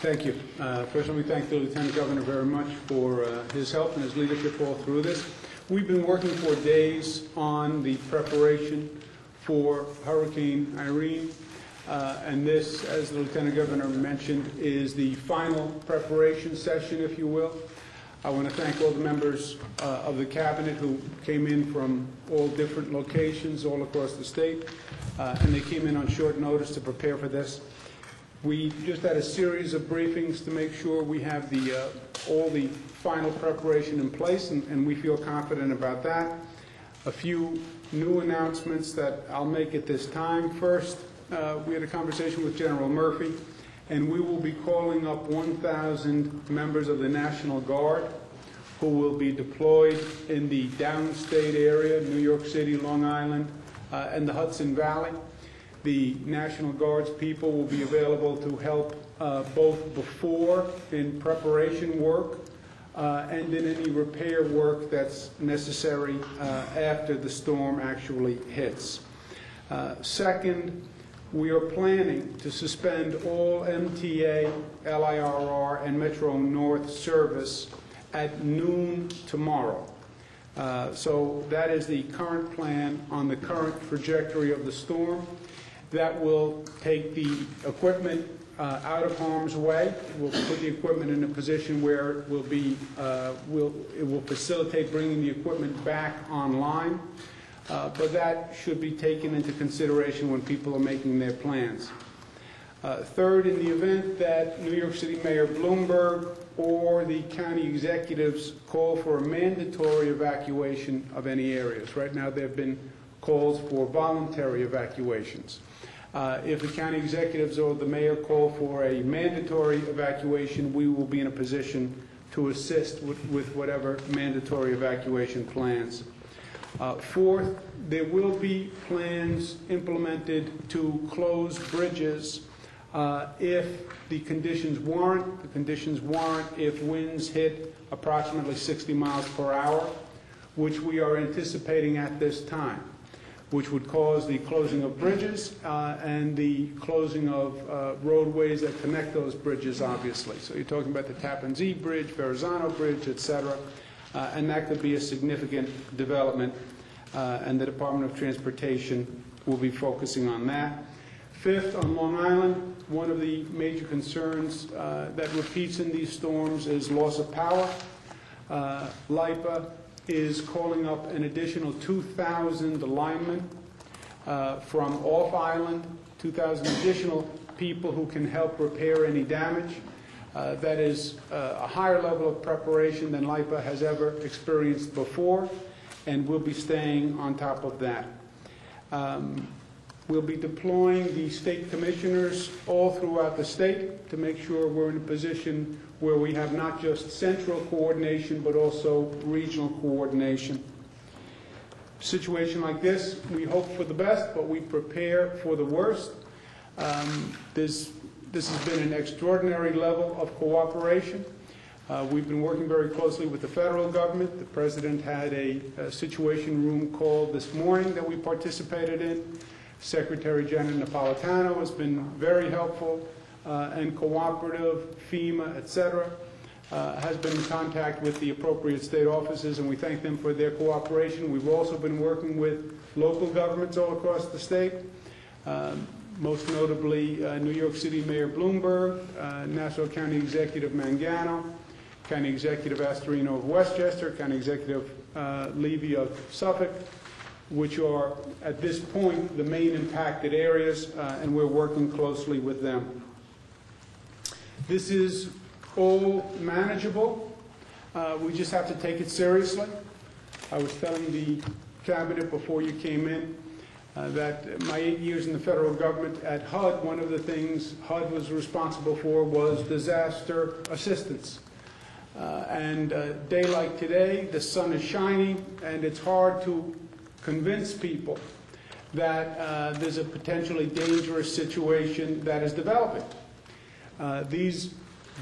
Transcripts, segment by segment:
Thank you. First, let me thank the Lieutenant Governor very much for his help and his leadership all through this. We've been working for days on the preparation for Hurricane Irene, and this, as the Lieutenant Governor mentioned, is the final preparation session, if you will. I want to thank all the members of the Cabinet who came in from all different locations all across the state, and they came in on short notice to prepare for this. We just had a series of briefings to make sure we have all the final preparation in place, and we feel confident about that. A few new announcements that I'll make at this time. First, we had a conversation with General Murphy, and we will be calling up 1,000 members of the National Guard who will be deployed in the downstate area, New York City, Long Island, and the Hudson Valley. The National Guard's people will be available to help both before in preparation work and in any repair work that's necessary after the storm actually hits. Second, we are planning to suspend all MTA, LIRR, and Metro North service at noon tomorrow. So that is the current plan on the current trajectory of the storm. That will take the equipment out of harm's way. We'll put the equipment in a position where it will be, it will facilitate bringing the equipment back online. But that should be taken into consideration when people are making their plans. Third, in the event that New York City Mayor Bloomberg or the county executives call for a mandatory evacuation of any areas. Right now there have been calls for voluntary evacuations. If the county executives or the mayor call for a mandatory evacuation, we will be in a position to assist with whatever mandatory evacuation plans. Fourth, there will be plans implemented to close bridges if the conditions warrant. The conditions warrant if winds hit approximately 60 miles per hour, which we are anticipating at this time, which would cause the closing of bridges and the closing of roadways that connect those bridges, obviously. So you're talking about the Tappan Zee Bridge, Verrazano Bridge, et cetera, and that could be a significant development, and the Department of Transportation will be focusing on that. Fifth, on Long Island, one of the major concerns that repeats in these storms is loss of power. LIPA is calling up an additional 2,000 linemen from off-island, 2,000 additional people who can help repair any damage. That is a higher level of preparation than LIPA has ever experienced before, and we'll be staying on top of that. We'll be deploying the state commissioners all throughout the state to make sure we're in a position where we have not just central coordination, but also regional coordination. Situation like this, we hope for the best, but we prepare for the worst. This has been an extraordinary level of cooperation. We've been working very closely with the federal government. The President had a situation room call this morning that we participated in. Secretary Janet Napolitano has been very helpful and cooperative. FEMA, et cetera, has been in contact with the appropriate state offices, and we thank them for their cooperation. We've also been working with local governments all across the state, most notably New York City Mayor Bloomberg, Nassau County Executive Mangano, County Executive Astorino of Westchester, County Executive Levy of Suffolk, which are, at this point, the main impacted areas, and we're working closely with them. This is all manageable. We just have to take it seriously. I was telling the Cabinet before you came in that my 8 years in the federal government at HUD, one of the things HUD was responsible for was disaster assistance. And a day like today, the sun is shining, and it's hard to convince people that there's a potentially dangerous situation that is developing. These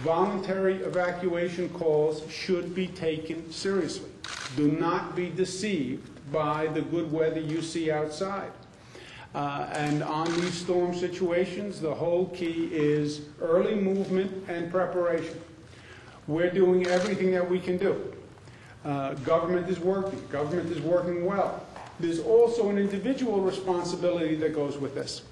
voluntary evacuation calls should be taken seriously. Do not be deceived by the good weather you see outside. And on these storm situations, the whole key is early movement and preparation. We're doing everything that we can do. Government is working. Government is working well. There's also an individual responsibility that goes with this.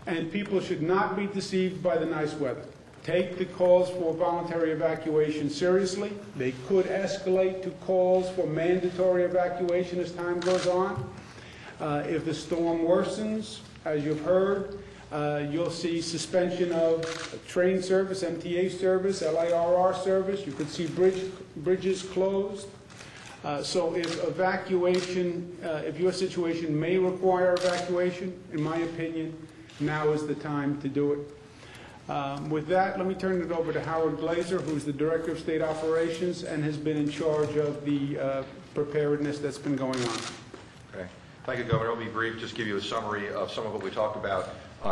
And people should not be deceived by the nice weather. Take the calls for voluntary evacuation seriously. They could escalate to calls for mandatory evacuation as time goes on. If the storm worsens, as you've heard, you'll see suspension of train service, MTA service, LIRR service. You could see bridges closed. So if evacuation, if your situation may require evacuation, in my opinion, now is the time to do it. With that, let me turn it over to Howard Glazer, who's the Director of State Operations and has been in charge of the preparedness that's been going on. Okay. Thank you, Governor. I'll be brief, just give you a summary of some of what we talked about.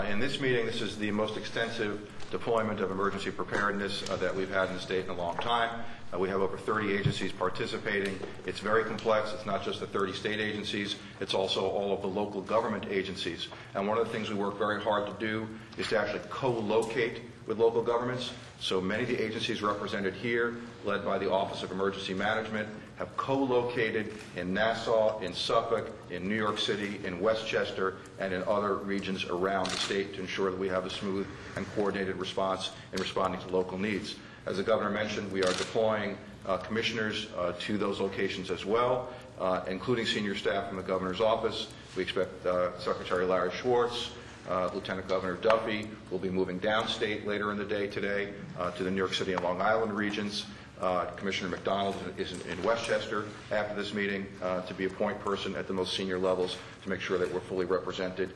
In this meeting, this is the most extensive deployment of emergency preparedness that we've had in the state in a long time. We have over 30 agencies participating. It's very complex. It's not just the 30 state agencies. It's also all of the local government agencies. And one of the things we work very hard to do is to actually co-locate with local governments. So many of the agencies represented here, led by the Office of Emergency Management, have co-located in Nassau, in Suffolk, in New York City, in Westchester, and in other regions around the state to ensure that we have a smooth and coordinated response in responding to local needs. As the Governor mentioned, we are deploying commissioners to those locations as well, including senior staff from the Governor's office. We expect Secretary Larry Schwartz, Lieutenant Governor Duffy will be moving downstate later in the day today to the New York City and Long Island regions. Commissioner McDonald is in Westchester after this meeting to be a point person at the most senior levels to make sure that we're fully represented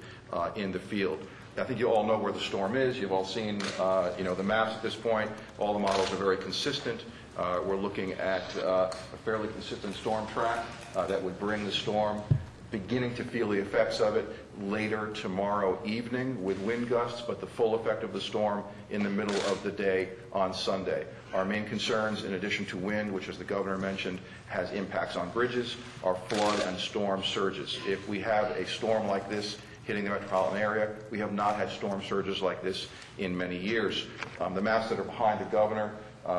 in the field. I think you all know where the storm is. You've all seen the maps at this point. All the models are very consistent. We're looking at a fairly consistent storm track that would bring the storm, beginning to feel the effects of it later tomorrow evening with wind gusts, but the full effect of the storm in the middle of the day on Sunday. Our main concerns, in addition to wind, which as the Governor mentioned, has impacts on bridges, are flood and storm surges. If we have a storm like this hitting the metropolitan area, we have not had storm surges like this in many years. The maps that are behind the Governor,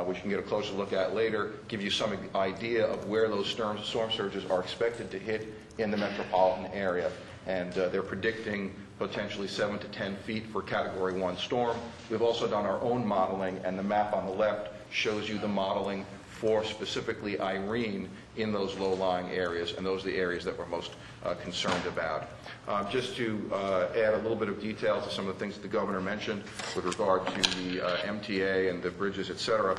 which you can get a closer look at later, give you some idea of where those storm surges are expected to hit in the metropolitan area. And they're predicting potentially 7 to 10 feet for Category 1 storm. We've also done our own modeling, and the map on the left shows you the modeling for specifically Irene in those low-lying areas, and those are the areas that we're most concerned about. Just to add a little bit of detail to some of the things that the Governor mentioned with regard to the MTA and the bridges, et cetera.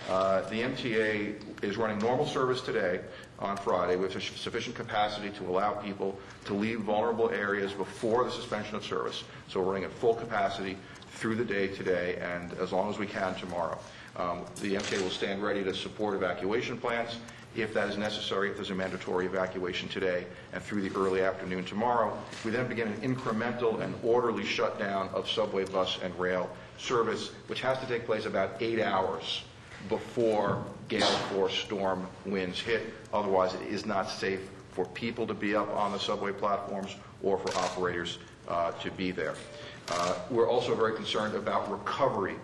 The MTA is running normal service today on Friday with sufficient capacity to allow people to leave vulnerable areas before the suspension of service. So we're running at full capacity through the day today and as long as we can tomorrow. The MTA will stand ready to support evacuation plans if that is necessary, if there's a mandatory evacuation today and through the early afternoon tomorrow. We then begin an incremental and orderly shutdown of subway, bus, and rail service, which has to take place about 8 hours before gale force storm winds hit. Otherwise, it is not safe for people to be up on the subway platforms or for operators to be there. We're also very concerned about recovery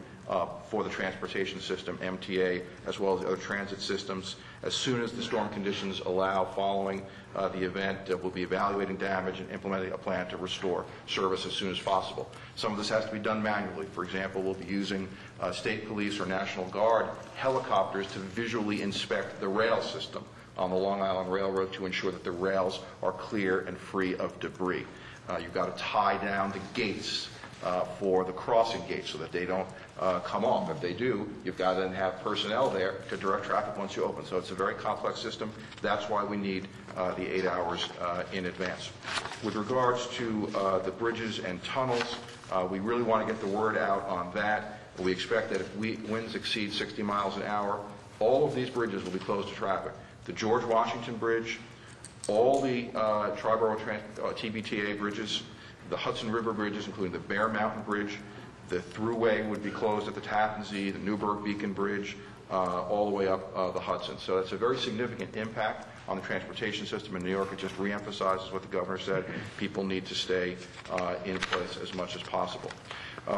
for the transportation system, MTA, as well as other transit systems. As soon as the storm conditions allow following the event, we'll be evaluating damage and implementing a plan to restore service as soon as possible. Some of this has to be done manually. For example, we'll be using state police or National Guard helicopters to visually inspect the rail system on the Long Island Railroad to ensure that the rails are clear and free of debris. You've got to tie down the gates for the crossing gates so that they don't come off. If they do, you've got to then have personnel there to direct traffic once you open. So it's a very complex system. That's why we need the 8 hours in advance. With regards to the bridges and tunnels, we really want to get the word out on that. We expect that if winds exceed 60 miles an hour, all of these bridges will be closed to traffic. The George Washington Bridge, all the Triborough TBTA bridges, the Hudson River bridges, including the Bear Mountain Bridge, the Thruway would be closed at the Tappan Zee, the Newburgh Beacon Bridge, all the way up the Hudson. So it's a very significant impact on the transportation system in New York. It just reemphasizes what the governor said. People need to stay in place as much as possible.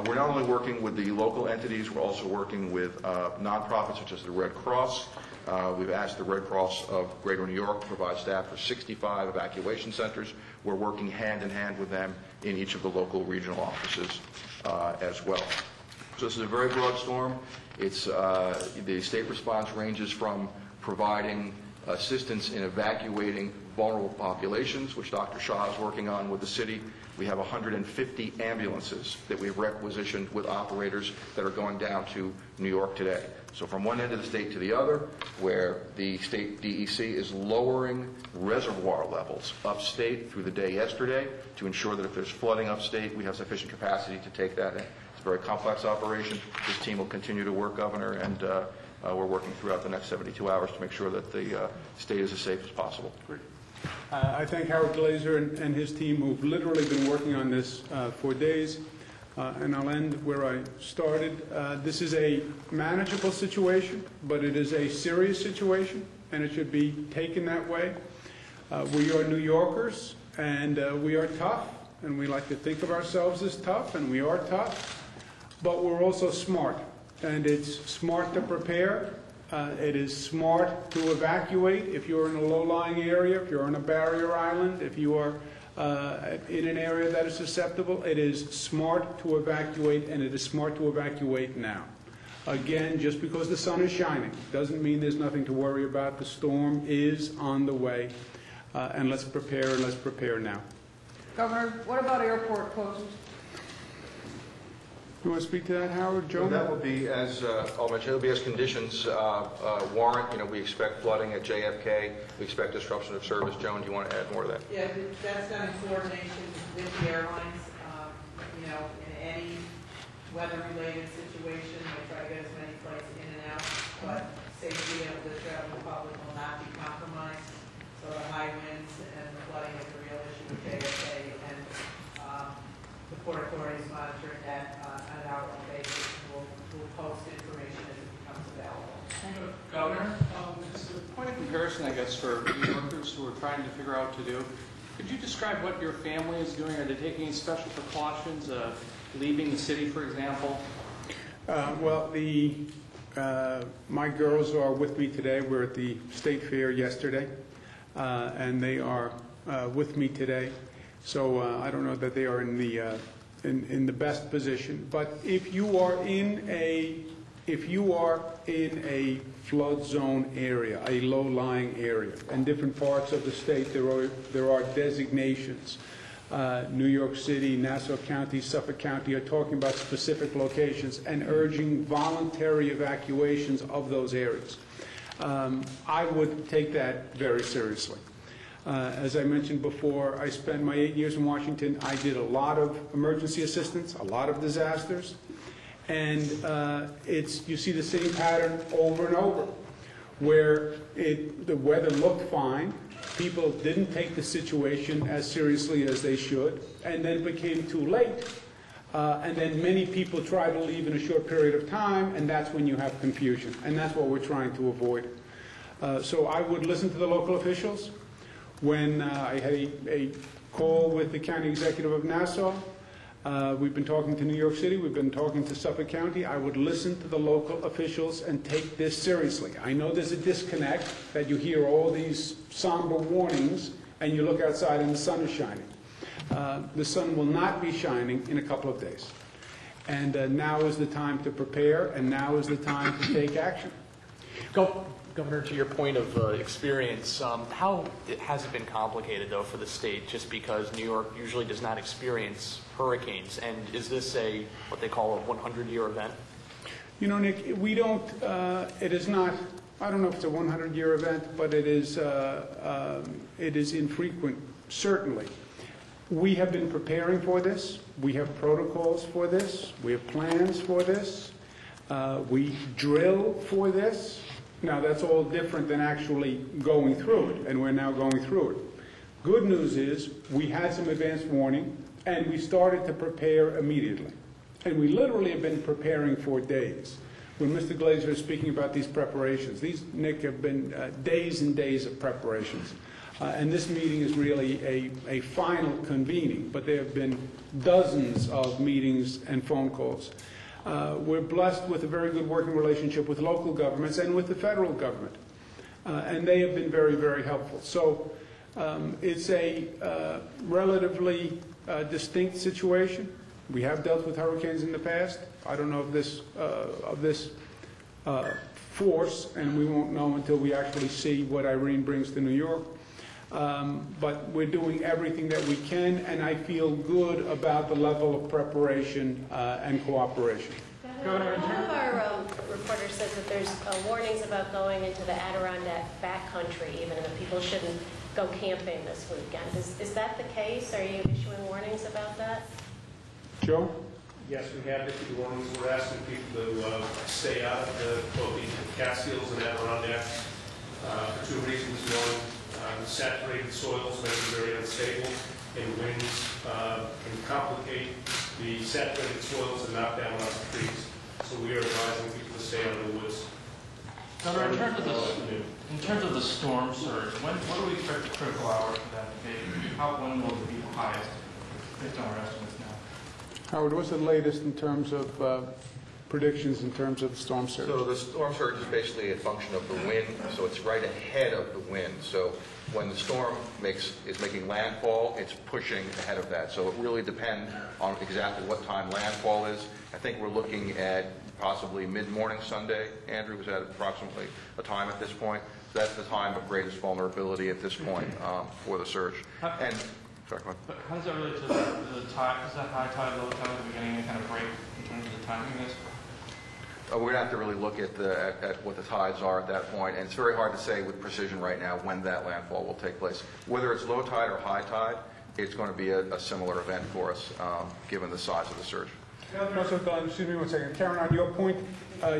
We're not only working with the local entities, we're also working with nonprofits such as the Red Cross. We've asked the Red Cross of Greater New York to provide staff for 65 evacuation centers. We're working hand in hand with them in each of the local regional offices as well. So this is a very broad storm. It's the state response ranges from providing assistance in evacuating vulnerable populations, which Dr. Shah is working on with the city. We have 150 ambulances that we've requisitioned with operators that are going down to New York today. So from one end of the state to the other, where the state DEC is lowering reservoir levels upstate through the day yesterday to ensure that if there's flooding upstate, we have sufficient capacity to take that in. It's a very complex operation. This team will continue to work, Governor, and we're working throughout the next 72 hours to make sure that the state is as safe as possible. Great. I thank Howard Glazer and his team who've literally been working on this for days. And I'll end where I started. This is a manageable situation, but it is a serious situation, and it should be taken that way. We are New Yorkers, and we are tough, and we like to think of ourselves as tough, and we are tough, but we're also smart. And it's smart to prepare. It is smart to evacuate if you're in a low-lying area, if you're on a barrier island, if you are in an area that is susceptible. It is smart to evacuate, and it is smart to evacuate now. Again, just because the sun is shining doesn't mean there's nothing to worry about. The storm is on the way, and let's prepare, and let's prepare now. Governor, what about airport closures? You want to speak to that, Howard? Joe? Well, that will be, as I'll mention, it will be as conditions warrant. You know, we expect flooding at JFK. We expect disruption of service. Joan, do you want to add more to that? Yeah, that's done in coordination with the airlines. You know, in any weather-related situation, they try to get as many flights in and out, but safety of the traveling public will not be compromised. So the high winds and the flooding is a real issue with JFK, and the Port Authority is monitoring that on an hourly basis. We'll post information as it becomes available. Governor, just a point of comparison, I guess, for New Yorkers who are trying to figure out what to do. Could you describe what your family is doing? Are they taking any special precautions, leaving the city, for example? Well, my girls are with me today. We're at the State Fair yesterday, and they are with me today. So I don't know that they are in the best position. But if you are in a flood zone area, a low-lying area, in different parts of the state, there are designations. New York City, Nassau County, Suffolk County are talking about specific locations and urging voluntary evacuations of those areas. I would take that very seriously. As I mentioned before, I spent my 8 years in Washington. I did a lot of emergency assistance, a lot of disasters, and you see the same pattern over and over, where the weather looked fine, people didn't take the situation as seriously as they should, and then it became too late, and then many people try to leave in a short period of time, and that's when you have confusion, and that's what we're trying to avoid. So I would listen to the local officials. When I had a call with the county executive of Nassau, we've been talking to New York City, we've been talking to Suffolk County. I would listen to the local officials and take this seriously. I know there's a disconnect that you hear all these somber warnings and you look outside and the sun is shining. The sun will not be shining in a couple of days. And now is the time to prepare, and now is the time to take action. Governor, to your point of experience, how has it been complicated, though, for the state, just because New York usually does not experience hurricanes? And is this what they call a 100-year event? You know, Nick, we don't, it is not, I don't know if it's a 100-year event, but it is infrequent, certainly. We have been preparing for this. We have protocols for this. We have plans for this. We drill for this. Now, that's all different than actually going through it, and we're now going through it. Good news is we had some advance warning, and we started to prepare immediately. And we literally have been preparing for days. when Mr. Glazer is speaking about these preparations. These, Nick, have been days and days of preparations. And this meeting is really a final convening, but there have been dozens of meetings and phone calls. We're blessed with a very good working relationship with local governments and with the federal government. And they have been very, very helpful. So it's a relatively distinct situation. We have dealt with hurricanes in the past. I don't know of this force, and we won't know until we actually see what Irene brings to New York. But we're doing everything that we can, and I feel good about the level of preparation and cooperation. Governor, one of our reporters says that there's warnings about going into the Adirondack backcountry, even, and that people shouldn't go camping this weekend. Is that the case? Are you issuing warnings about that? Joe? Yes, we have issued warnings. We're asking people to stay out of both the Catskills and Adirondacks for two reasons. One, the saturated soils make them very unstable, and winds can complicate the saturated soils and knock down lots of trees. So we are advising people to stay out of the woods. Governor, in terms of the storm surge, what do we expect the critical hours for that to be? When will it be the highest, based on our estimates now? Howard, what's the latest in terms of predictions in terms of the storm surge? So the storm surge is basically a function of the wind, so it's right ahead of the wind. So when the storm is making landfall, it's pushing ahead of that. So it really depends on exactly what time landfall is. I think we're looking at possibly mid-morning Sunday. Andrew, was that approximately a time at this point? So that's the time of greatest vulnerability at this point for the surge. And sorry, go ahead. But how does that relate to the tide? Is that high tide, low tide? Are we getting any kind of break in terms of the timing of this? We're going to have to really look at what the tides are at that point, and it's very hard to say with precision right now when that landfall will take place. Whether it's low tide or high tide, it's going to be a similar event for us, given the size of the surge. Excuse me 1 second. Karen, on your point,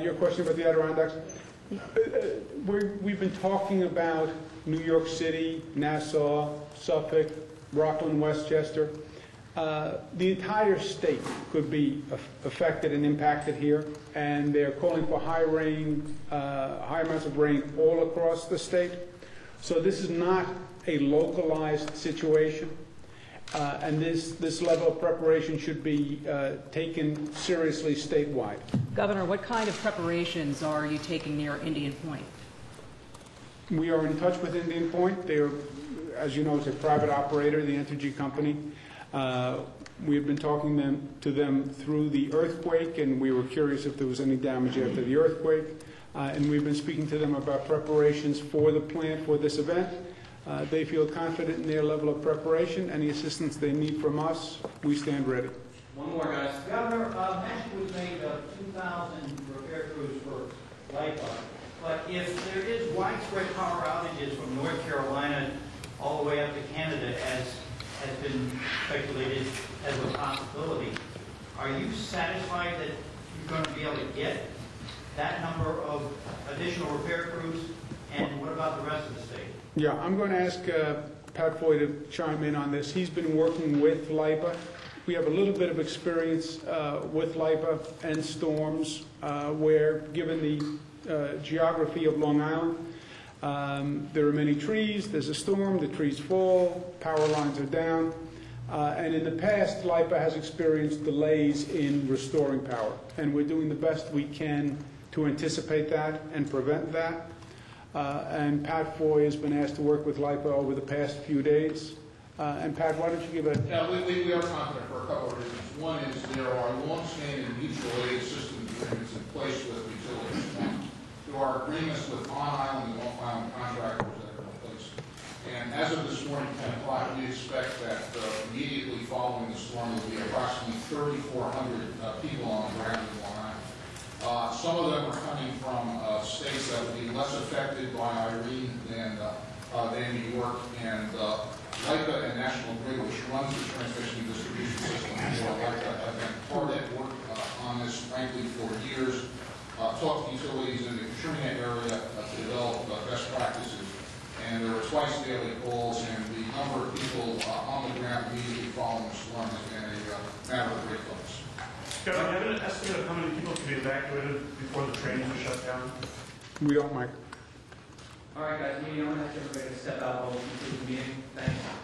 your question about the Adirondacks, we've been talking about New York City, Nassau, Suffolk, Rockland, Westchester. The entire state could be affected and impacted here, and they're calling for high amounts of rain all across the state. So this is not a localized situation, and this level of preparation should be taken seriously statewide. Governor, what kind of preparations are you taking near Indian Point? We are in touch with Indian Point. They're, as you know, it's a private operator, the Entergy company. We have been talking to them through the earthquake, and we were curious if there was any damage after the earthquake. And we've been speaking to them about preparations for the plant for this event. They feel confident in their level of preparation. Any assistance they need from us, we stand ready. One more, guys. Governor, mention was made of 2,000 repair crews for LIPA, but if there is widespread power outages from North Carolina all the way up to Canada, as has been speculated as a possibility, are you satisfied that you're going to be able to get that number of additional repair crews? And what about the rest of the state? Yeah, I'm going to ask Pat Foy to chime in on this. He's been working with LIPA. We have a little bit of experience with LIPA and storms where, given the geography of Long Island, there are many trees, there's a storm, the trees fall, power lines are down, and in the past, LIPA has experienced delays in restoring power, and we're doing the best we can to anticipate that and prevent that. And Pat Foy has been asked to work with LIPA over the past few days. And Pat, why don't you give a... Yeah, we are confident for a couple of reasons. One is there are long-standing mutual aid system agreements in place with utilities. There are agreements with on-island and off-island contractors that are in place. And as of this morning, 10 o'clock, we expect that immediately following the storm there will be approximately 3,400 people on the ground in Long Island. Some of them are coming from states that will be less affected by Irene than New York, and LIPA and National Grid, which runs the transmission and distribution system, have been hard at work on this, frankly, for years. Talked to utilities in the Katrina area to develop best practices, and there were twice daily calls, and the number of people on the ground immediately following the storm has been a matter of great focus. Governor, do you have an estimate of how many people can be evacuated before the trains are shut down? We don't, Mike. All right, guys, I'm going to have everybody step out while we conclude the meeting. Thanks.